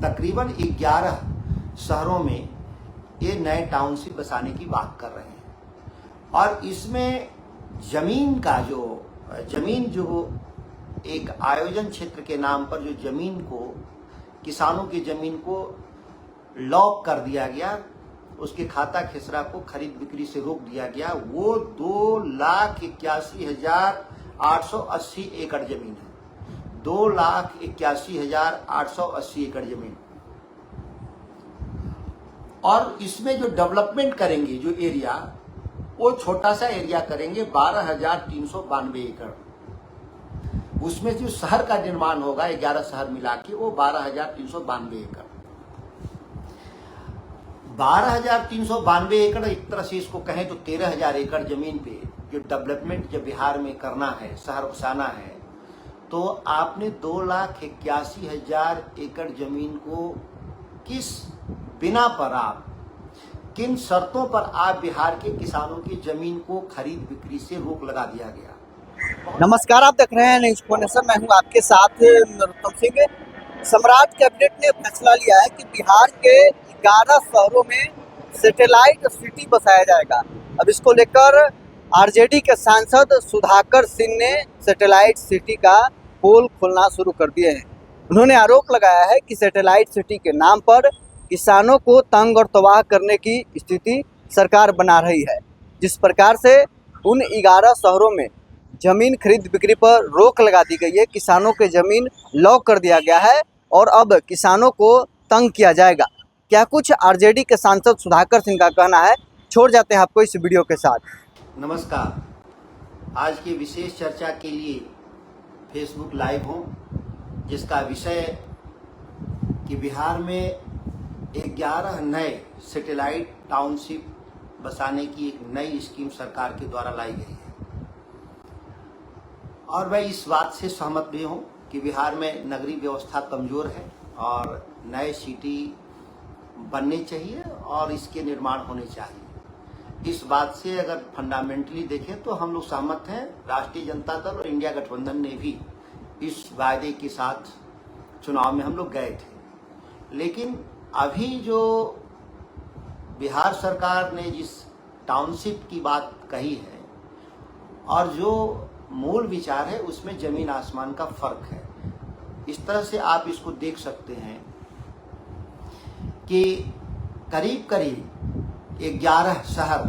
तकरीबन 11 शहरों में ये नए टाउनशिप बसाने की बात कर रहे हैं और इसमें जमीन जो एक आयोजन क्षेत्र के नाम पर जो जमीन को किसानों की जमीन को लॉक कर दिया गया, उसके खाता खिसरा को खरीद बिक्री से रोक दिया गया, वो 2,81,880 एकड़ जमीन है। 2,81,880 एकड़ जमीन। और इसमें जो डेवलपमेंट करेंगे जो एरिया, वो छोटा सा एरिया करेंगे 12,392 एकड़। उसमें जो शहर का निर्माण होगा 11 शहर मिला के वो 12,392 एकड़। 12,392 एकड़ एक तरह से इसको कहें तो 13,000 एकड़ जमीन पे जो डेवलपमेंट जब बिहार में करना है, शहर बसाना है, तो आपने 2,81,000 एकड़ जमीन को किस बिना पर आप, किन शर्तों पर आप बिहार के किसानों की जमीन को खरीद बिक्री से रोक लगा दिया गया? नमस्कार, आप देख रहे हैं न्यूज़ नेशन। मैं हूं आपके साथ नरोत्तम सिंह। सम्राट कैबिनेट ने फैसला लिया है कि बिहार के 11 शहरों में सैटेलाइट सिटी बसाया जाएगा। अब इसको लेकर आरजेडी के सांसद सुधाकर सिंह ने सैटेलाइट सिटी का पोल खोलना शुरू कर दिए हैं। उन्होंने आरोप लगाया है कि सैटेलाइट सिटी के नाम पर किसानों को तंग और तबाह करने की स्थिति सरकार बना रही है। जिस प्रकार से उन 11 शहरों में जमीन खरीद बिक्री पर रोक लगा दी गई है, किसानों के जमीन लॉक कर दिया गया है और अब किसानों को तंग किया जाएगा। क्या कुछ आरजेडी के सांसद सुधाकर सिंह का कहना है, छोड़ जाते हैं आपको इस वीडियो के साथ। नमस्कार, आज की विशेष चर्चा के लिए फेसबुक लाइव हूँ, जिसका विषय कि बिहार में 11 नए सैटेलाइट टाउनशिप बसाने की एक नई स्कीम सरकार के द्वारा लाई गई है। और मैं इस बात से सहमत भी हूँ कि बिहार में नगरीय व्यवस्था कमजोर है और नए सिटी बनने चाहिए और इसके निर्माण होने चाहिए। इस बात से अगर फंडामेंटली देखें तो हम लोग सहमत हैं। राष्ट्रीय जनता दल और इंडिया गठबंधन ने भी इस वायदे के साथ चुनाव में हम लोग गए थे। लेकिन अभी जो बिहार सरकार ने जिस टाउनशिप की बात कही है और जो मूल विचार है, उसमें जमीन आसमान का फर्क है। इस तरह से आप इसको देख सकते हैं कि करीब करीब 11 शहर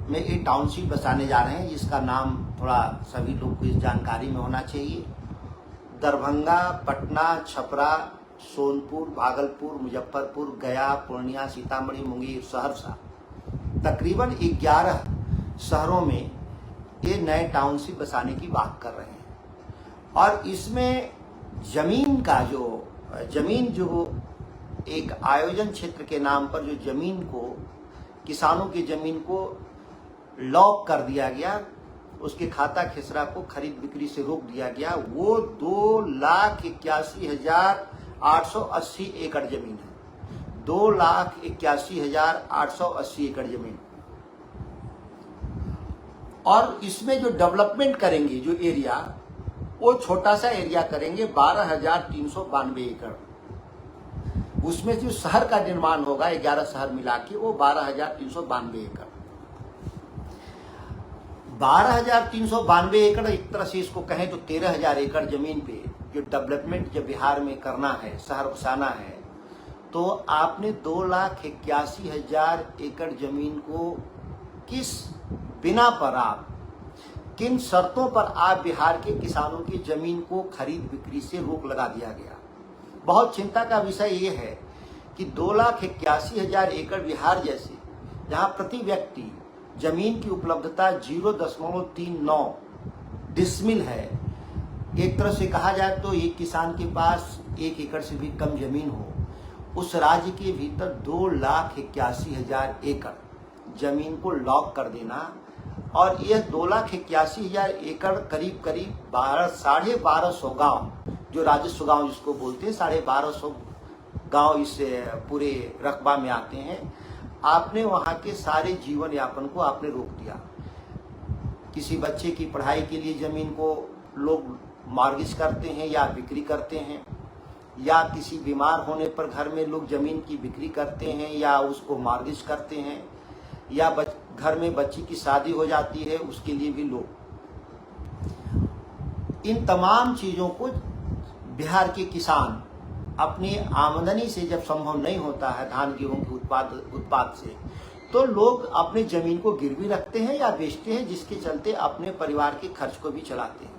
में एक टाउनशिप बसाने जा रहे हैं, जिसका नाम थोड़ा सभी लोग को इस जानकारी में होना चाहिए। दरभंगा, पटना, छपरा, सोनपुर, भागलपुर, मुजफ्फरपुर, गया, पूर्णिया, सीतामढ़ी, मुंगेर, सहरसा, तकरीबन 11 शहरों में ये नए टाउनशिप बसाने की बात कर रहे हैं। और इसमें जमीन जो एक आयोजन क्षेत्र के नाम पर जो जमीन को किसानों की जमीन को लॉक कर दिया गया, उसके खाता खिसरा को खरीद बिक्री से रोक दिया गया, वो 2,81,880 एकड़ जमीन है। 2,81,880 एकड़ जमीन। और इसमें जो डेवलपमेंट करेंगे जो एरिया, वो छोटा सा एरिया करेंगे 12,392 एकड़। उसमें जो शहर का निर्माण होगा 11 शहर मिला के वो 12,392 एकड़। 12,392 एकड़ एक तरह से इसको कहें तो 13,000 एकड़ जमीन पे जो डेवलपमेंट जब बिहार में करना है, शहर बसाना है, तो आपने 2,81,000 एकड़ जमीन को किस बिना पर आप, किन शर्तों पर आप बिहार के किसानों की जमीन को खरीद बिक्री से रोक लगा दिया गया? बहुत चिंता का विषय ये है कि 2,81,000 एकड़ बिहार जैसे, जहां प्रति व्यक्ति जमीन की उपलब्धता 0.39 डिसमिल है। एक तरह से कहा जाए तो एक किसान के पास 1 एकड़ से भी कम जमीन हो, उस राज्य के भीतर 2,81,000 एकड़ जमीन को लॉक कर देना। और यह 2,81,000 एकड़ करीब करीब 1250 गांव, जो राजस्व गांव जिसको बोलते हैं, 1250 गांव इस पूरे रकबा में आते हैं। आपने वहां के सारे जीवन यापन को आपने रोक दिया। किसी बच्चे की पढ़ाई के लिए जमीन को लोग मॉर्गेज करते हैं या बिक्री करते हैं, या किसी बीमार होने पर घर में लोग जमीन की बिक्री करते हैं या उसको मॉर्गेज करते हैं, या घर में बच्ची की शादी हो जाती है उसके लिए भी लोग, इन तमाम चीजों को बिहार के किसान अपनी आमदनी से जब संभव नहीं होता है धान गेहूं के उत्पाद से, तो लोग अपने जमीन को गिरवी रखते हैं या बेचते हैं, जिसके चलते अपने परिवार के खर्च को भी चलाते हैं।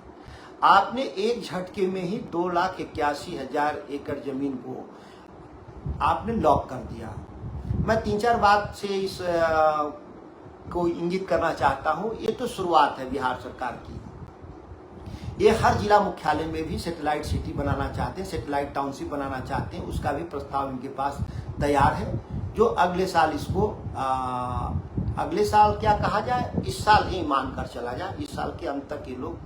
आपने एक झटके में ही 2,81,000 एकड़ जमीन को आपने लॉक कर दिया। मैं 3-4 बात से इस को इंगित करना चाहता हूं। ये तो शुरुआत है बिहार सरकार की। ये हर जिला मुख्यालय में भी सैटेलाइट सिटी बनाना चाहते हैं, सैटेलाइट टाउनशिप बनाना चाहते हैं। उसका भी प्रस्ताव इनके पास तैयार है, जो अगले साल इसको अगले साल क्या कहा जाए, इस साल ही मानकर चला जाए। इस साल के अंत तक ये लोग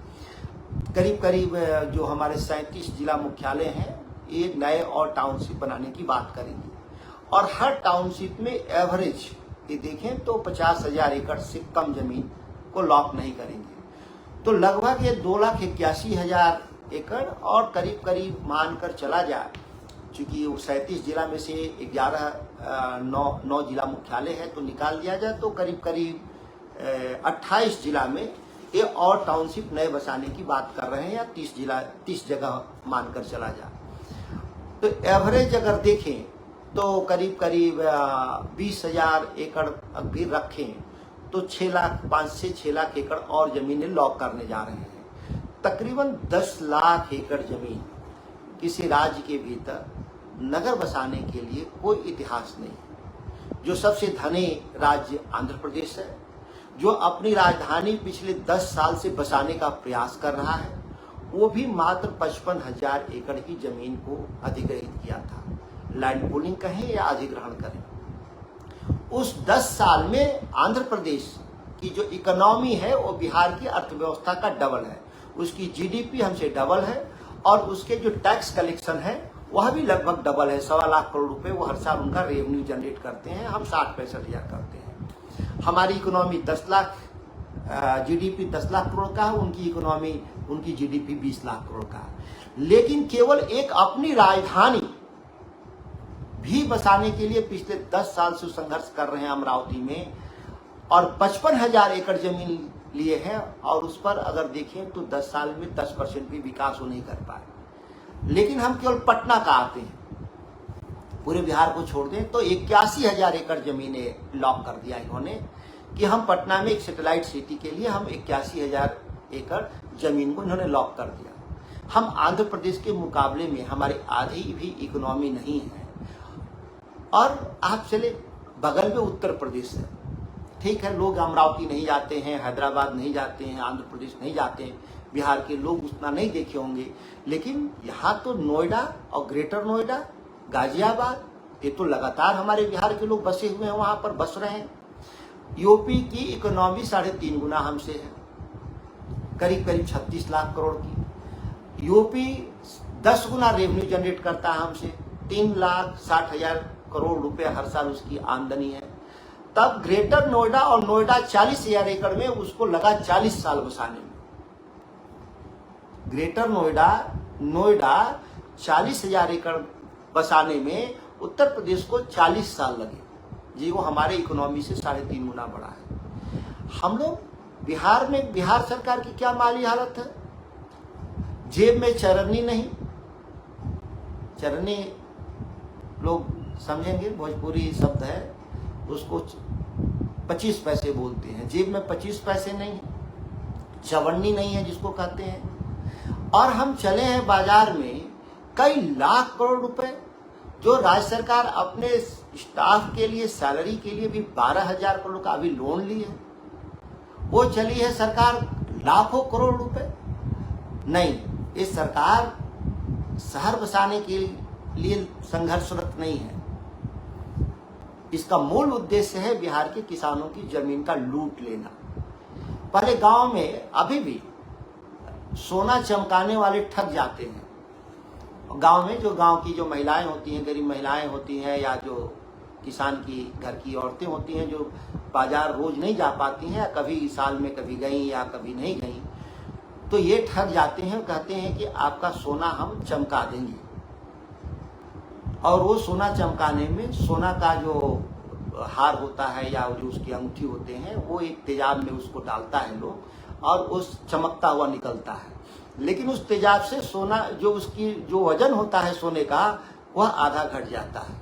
करीब जो हमारे 37 जिला मुख्यालय हैं, एक नए और टाउनशिप बनाने की बात करेंगे। और हर टाउनशिप में एवरेज ये देखें तो 50,000 एकड़ से कम जमीन को लॉक नहीं करेंगे। तो लगभग ये 2,81,000 एकड़ और करीब मानकर चला जाए, चूंकि 37 जिला में से 9 जिला मुख्यालय है, तो निकाल दिया जाए तो करीब 28 जिला में ये और टाउनशिप नए बसाने की बात कर रहे हैं, या 30 जगह मानकर चला जाए। तो एवरेज अगर देखें तो करीब 20,000 एकड़ अभी रखें तो 5 से 6 लाख एकड़ और जमीनें लॉक करने जा रहे हैं। तकरीबन 10 लाख एकड़ जमीन किसी राज्य के भीतर नगर बसाने के लिए कोई इतिहास नहीं। जो सबसे धनी राज्य आंध्र प्रदेश है, जो अपनी राजधानी पिछले 10 साल से बसाने का प्रयास कर रहा है, वो भी मात्र 55,000 एकड़ की जमीन को अधिग्रहित किया था। लैंड पूलिंग कहें या अधिग्रहण करें, उस 10 साल में आंध्र प्रदेश की जो इकोनॉमी है वो बिहार की अर्थव्यवस्था का डबल है। उसकी जीडीपी हमसे डबल है, और उसके जो टैक्स कलेक्शन है वह भी लगभग डबल है। 1.25 लाख करोड़ रुपए वो हर साल उनका रेवेन्यू जनरेट करते हैं, हम 60-65 हजार करते हैं। हमारी इकोनॉमी 10 लाख, जीडीपी 10 लाख करोड़ का है, उनकी इकोनॉमी, उनकी जीडीपी 20 लाख करोड़ का है। लेकिन केवल एक अपनी राजधानी भी बसाने के लिए पिछले 10 साल से संघर्ष कर रहे हैं अमरावती में, और 55,000 एकड़ जमीन लिए हैं, और उस पर अगर देखें तो 10 साल में 10% भी विकास वो नहीं कर पाए। लेकिन हम केवल पटना का आते हैं, पूरे बिहार को छोड़ दें तो 81,000 एकड़ जमीनें लॉक कर दिया इन्होंने, कि हम पटना में एक सैटेलाइट सिटी के लिए हम 81,000 एकड़ जमीन को इन्होंने लॉक कर दिया। हम आंध्र प्रदेश के मुकाबले में हमारी आधी भी इकोनॉमी नहीं है। और आप चले बगल में उत्तर प्रदेश है, ठीक है, लोग अमरावती नहीं जाते हैं, हैदराबाद नहीं जाते हैं, आंध्र प्रदेश नहीं जाते हैं, बिहार के लोग उतना नहीं देखे होंगे। लेकिन यहाँ तो नोएडा और ग्रेटर नोएडा, गाजियाबाद, ये तो लगातार हमारे बिहार के लोग बसे हुए हैं, वहां पर बस रहे हैं। यूपी की इकोनॉमी 3.5 गुना हमसे है, करीब 36 लाख करोड़ की। यूपी 10 गुना रेवेन्यू जनरेट करता है हमसे, 3,60,000 करोड़ रुपए हर साल उसकी आमदनी है। तब ग्रेटर नोएडा और नोएडा 40,000 एकड़ में उसको लगा 40 साल बसाने में। ग्रेटर नोएडा 40,000 एकड़ बसाने में उत्तर प्रदेश को 40 साल लगे जी, वो हमारे इकोनॉमी से 3.5 गुना बड़ा है। हम लोग बिहार में, बिहार सरकार की क्या माली हालत है, जेब में चरनी नहीं, चरनी लोग समझेंगे, भोजपुरी शब्द है, उसको 25 पैसे बोलते हैं, जेब में 25 पैसे नहीं, चवन्नी नहीं है जिसको कहते हैं। और हम चले हैं बाजार में कई लाख करोड़ रुपए, जो राज्य सरकार अपने स्टाफ के लिए, सैलरी के लिए भी 12,000 करोड़ का अभी लोन ली है, वो चली है सरकार लाखों करोड़ रुपए। नहीं, ये सरकार शहर बसाने के लिए संघर्षरत नहीं है। इसका मूल उद्देश्य है बिहार के किसानों की जमीन का लूट लेना। पहले गांव में अभी भी सोना चमकाने वाले ठग जाते हैं। गांव में गांव की जो महिलाएं होती हैं, गरीब महिलाएं होती हैं, या जो किसान की घर की औरतें होती हैं, जो बाजार रोज नहीं जा पाती हैं, या कभी साल में कभी गई या कभी नहीं गई, तो ये ठग जाते हैं, कहते हैं कि आपका सोना हम चमका देंगे। और वो सोना चमकाने में सोना का जो हार होता है या जो उसकी अंगूठी होते हैं वो एक तेजाब में उसको डालता है लोग और उस चमकता हुआ निकलता है, लेकिन उस तेजाब से सोना जो उसकी जो वजन होता है सोने का वह आधा घट जाता है।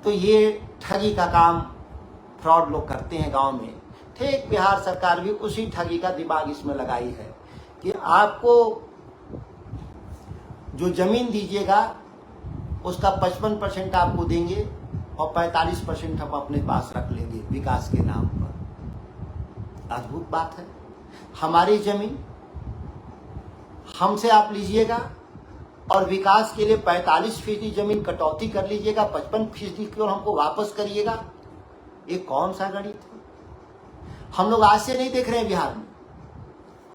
तो ये ठगी का काम फ्रॉड लोग करते हैं गांव में। ठीक बिहार सरकार भी उसी ठगी का दिमाग इसमें लगाई है कि आपको जो जमीन दीजिएगा उसका 55% आपको देंगे और 45% हम अपने पास रख लेंगे विकास के नाम पर। अद्भुत बात है। हमारी जमीन हमसे आप लीजिएगा और विकास के लिए 45% जमीन कटौती कर लीजिएगा, 55% की ओर हमको वापस करिएगा। ये कौन सा गणित है? हम लोग आज से नहीं देख रहे हैं। बिहार में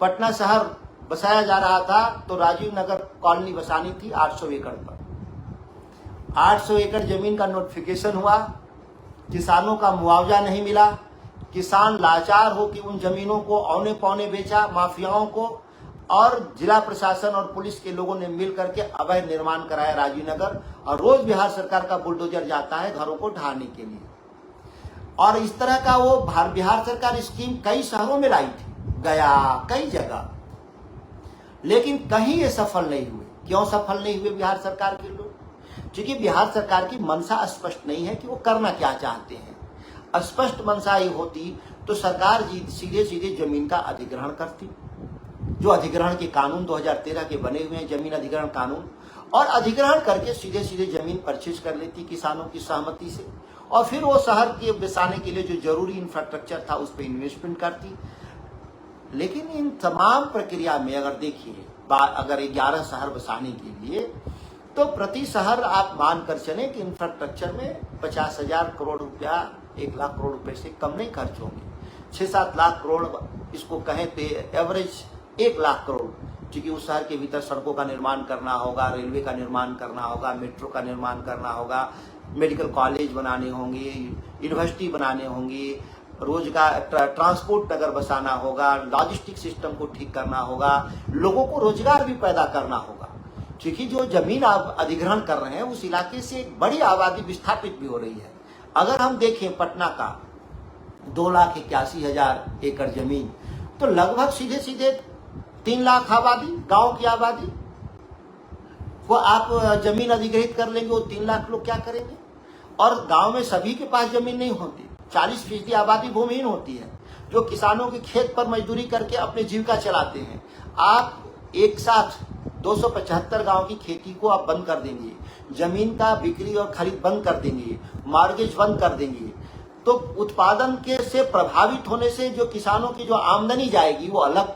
पटना शहर बसाया जा रहा था तो राजीव नगर कॉलोनी बसानी थी 800 एकड़ पर। 800 एकड़ जमीन का नोटिफिकेशन हुआ, किसानों का मुआवजा नहीं मिला, किसान लाचार हो कि उन जमीनों को औने पौने बेचा माफियाओं को, और जिला प्रशासन और पुलिस के लोगों ने मिल करके अवैध निर्माण कराया राजीव नगर। और रोज बिहार सरकार का बुलडोजर जाता है घरों को ढहाने के लिए। और इस तरह का वो बिहार सरकार स्कीम कई शहरों में लाई थी, गया कई जगह, लेकिन कहीं ये सफल नहीं हुए। क्यों सफल नहीं हुए बिहार सरकार के लोग? क्योंकि बिहार सरकार की मंशा स्पष्ट नहीं है कि वो करना क्या चाहते हैं। स्पष्ट मंशा ये होती तो सरकार सीधे सीधे जमीन का अधिग्रहण करती, जो अधिग्रहण के कानून 2013 के बने हुए हैं, जमीन अधिग्रहण कानून, और अधिग्रहण करके सीधे सीधे जमीन परचेज कर लेती किसानों की सहमति से, और फिर वो शहर के बसाने के लिए जो जरूरी इंफ्रास्ट्रक्चर था उस पर इन्वेस्टमेंट करती। लेकिन इन तमाम प्रक्रिया में अगर देखिए, अगर 11 शहर बसाने के लिए तो प्रति शहर आप मान कर चले कि इंफ्रास्ट्रक्चर में 50,000 करोड़ रुपया 1 लाख करोड़ रुपए से कम नहीं खर्च होंगे। 6-7 लाख करोड़ इसको कहें तो एवरेज 1 लाख करोड़, क्योंकि उस शहर के भीतर सड़कों का निर्माण करना होगा, रेलवे का निर्माण करना होगा, मेट्रो का निर्माण करना होगा, मेडिकल कॉलेज बनाने होंगे, यूनिवर्सिटी बनाने होंगी, रोजगार ट्रांसपोर्ट नगर बसाना होगा, लॉजिस्टिक सिस्टम को ठीक करना होगा, लोगों को रोजगार भी पैदा करना होगा। क्योंकि जो जमीन आप अधिग्रहण कर रहे हैं उस इलाके से एक बड़ी आबादी विस्थापित भी हो रही है। अगर हम देखें पटना का 2,81,000 एकड़ जमीन, तो लगभग सीधे सीधे 3 लाख आबादी, गांव की आबादी, वो आप जमीन अधिग्रहित कर लेंगे, वो 3 लाख लोग क्या करेंगे? और गांव में सभी के पास जमीन नहीं होती, 40% आबादी भूमिहीन होती है, जो किसानों के खेत पर मजदूरी करके अपने जीविका चलाते हैं। आप एक साथ 275 गांव की खेती को आप बंद कर देंगे, जमीन का बिक्री और खरीद बंद कर देंगे, मार्गेज बंद कर देंगे, तो उत्पादन के से प्रभावित होने से जो किसानों की जो आमदनी जाएगी वो अलग,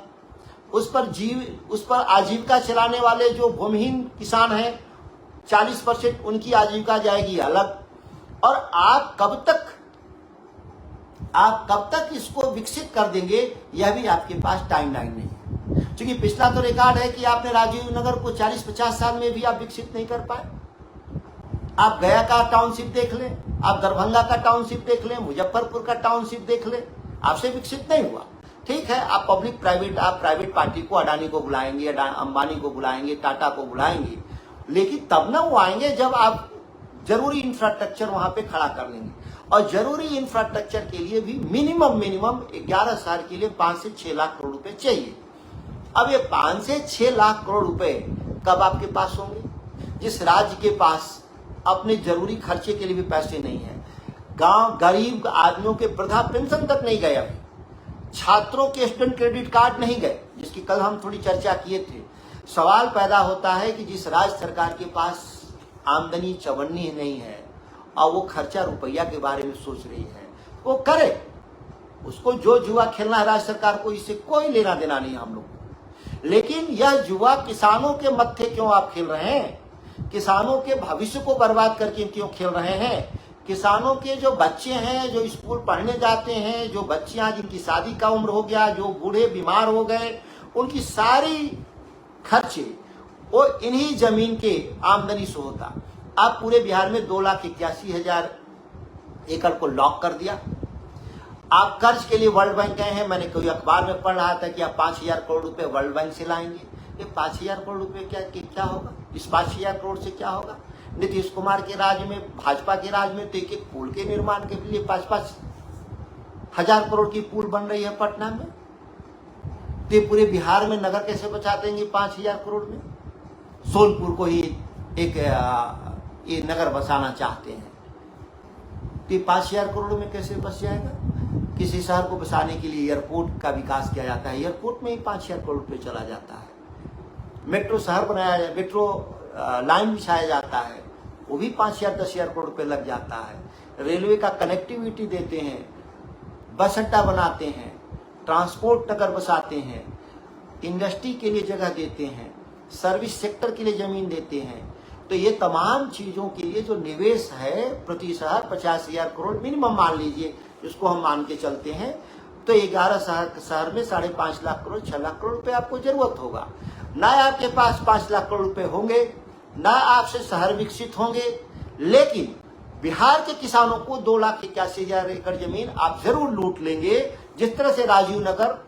उस पर आजीविका चलाने वाले जो भूमिहीन किसान हैं 40% उनकी आजीविका जाएगी अलग। और आप कब तक इसको विकसित कर देंगे, यह भी आपके पास टाइमलाइन नहीं है। क्योंकि पिछला तो रिकॉर्ड है कि आपने राजीव नगर को 40-50 साल में भी आप विकसित नहीं कर पाए। आप गया का टाउनशिप देख लें, आप दरभंगा का टाउनशिप देख लें, मुजफ्फरपुर का टाउनशिप देख लें, आपसे विकसित नहीं हुआ। ठीक है, आप प्राइवेट पार्टी को, अडानी को बुलाएंगे, अंबानी को बुलाएंगे, टाटा को बुलाएंगे, लेकिन तब ना वो आएंगे जब आप जरूरी इंफ्रास्ट्रक्चर वहां पे खड़ा कर लेंगे। और जरूरी इंफ्रास्ट्रक्चर के लिए भी मिनिमम 11 शहर के लिए 5 से 6 लाख करोड़ रुपए चाहिए। अब ये 5 से 6 लाख करोड़ रुपए कब आपके पास होंगे? जिस राज्य के पास अपने जरूरी खर्चे के लिए भी पैसे नहीं है, गांव गरीब आदमियों के वृद्धा पेंशन तक नहीं गए, अभी छात्रों के स्टूडेंट क्रेडिट कार्ड नहीं गए, जिसकी कल हम थोड़ी चर्चा किए थे। सवाल पैदा होता है कि जिस राज्य सरकार के पास आमदनी चवन्नी नहीं है और वो खर्चा रुपया के बारे में सोच रही है, वो करे, उसको जो जुआ खेलना है राज्य सरकार को, इससे कोई लेना देना नहीं हम लोग। लेकिन यह जुआ किसानों के मत्थे क्यों आप खेल रहे हैं? किसानों के भविष्य को बर्बाद करके क्यों खेल रहे हैं? किसानों के जो बच्चे हैं, जो स्कूल पढ़ने जाते हैं, जो बच्चियां जिनकी शादी का उम्र हो गया, जो बूढ़े बीमार हो गए, उनकी सारी खर्चे वो इन्हीं जमीन के आमदनी से होता। आप पूरे बिहार में 2,81,000 एकड़ को लॉक कर दिया। आप कर्ज के लिए वर्ल्ड बैंक गए हैं, मैंने कोई अखबार में पढ़ रहा था कि आप 5,000 करोड़ रुपए वर्ल्ड बैंक से लाएंगे। ये 5,000 करोड़ रुपए क्या होगा? इस 5,000 करोड़ से क्या होगा? नीतीश कुमार के राज में, भाजपा के राज में तो एक एक पुल के निर्माण के लिए 5-5 हजार करोड़ की पुल बन रही है पटना में। तो ये पूरे बिहार में नगर कैसे बचा देंगे 5,000 करोड़ में? सोनपुर को ही एक ये नगर बसाना चाहते हैं, तो 5,000 करोड़ में कैसे बस जाएगा? किसी शहर को बसाने के लिए एयरपोर्ट का विकास किया जाता है, एयरपोर्ट में ही 5,000 करोड़ रुपये चला जाता है। मेट्रो शहर बनाया जाए, मेट्रो लाइन बिछाया जाता है, वो भी 5,000-10,000 करोड़ रुपये लग जाता है। रेलवे का कनेक्टिविटी देते हैं, बस अड्डा बनाते हैं, ट्रांसपोर्ट नगर बसाते हैं, इंडस्ट्री के लिए जगह देते हैं, सर्विस सेक्टर के लिए जमीन देते हैं। तो ये तमाम चीजों के लिए जो निवेश है प्रति शहर 50,000 करोड़ मिनिमम मान लीजिए, इसको हम मान के चलते हैं, तो 11 शहर में 5.5 लाख करोड़ 6 लाख करोड़ रुपए आपको जरूरत होगा। ना आपके पास 5 लाख करोड़ रुपए होंगे, ना आपसे शहर विकसित होंगे, लेकिन बिहार के किसानों को 2,81,000 एकड़ जमीन आप जरूर लूट लेंगे। जिस तरह से राजीव नगर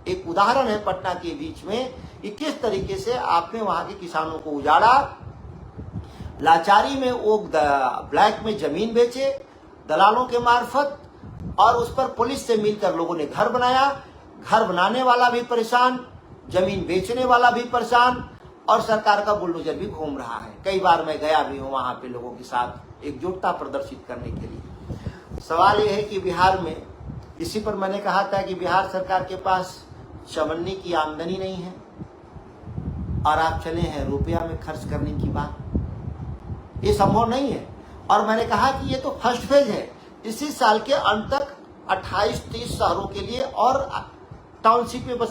एक उदाहरण है पटना के बीच में, कि किस तरीके से आपने वहां के किसानों को उजाड़ा, लाचारी में वो ब्लैक में जमीन बेचे दलालों के मार्फत, और उस पर पुलिस से मिलकर लोगों ने घर बनाया। घर बनाने वाला भी परेशान, जमीन बेचने वाला भी परेशान, और सरकार का बुलडोजर भी घूम रहा है। कई बार मैं गया भी हूं वहां पे लोगों के साथ एकजुटता प्रदर्शित करने के लिए। सवाल यह है कि बिहार में, इसी पर मैंने कहा था कि बिहार सरकार के पास चवन्नी की आमदनी नहीं है और आप चले हैं रुपया में खर्च करने की बात, ये संभव नहीं है। और मैंने कहा कि ये तो फर्स्ट फेज है, इसी साल के अंत तक 28-30 शहरों के लिए और टाउनशिप में बस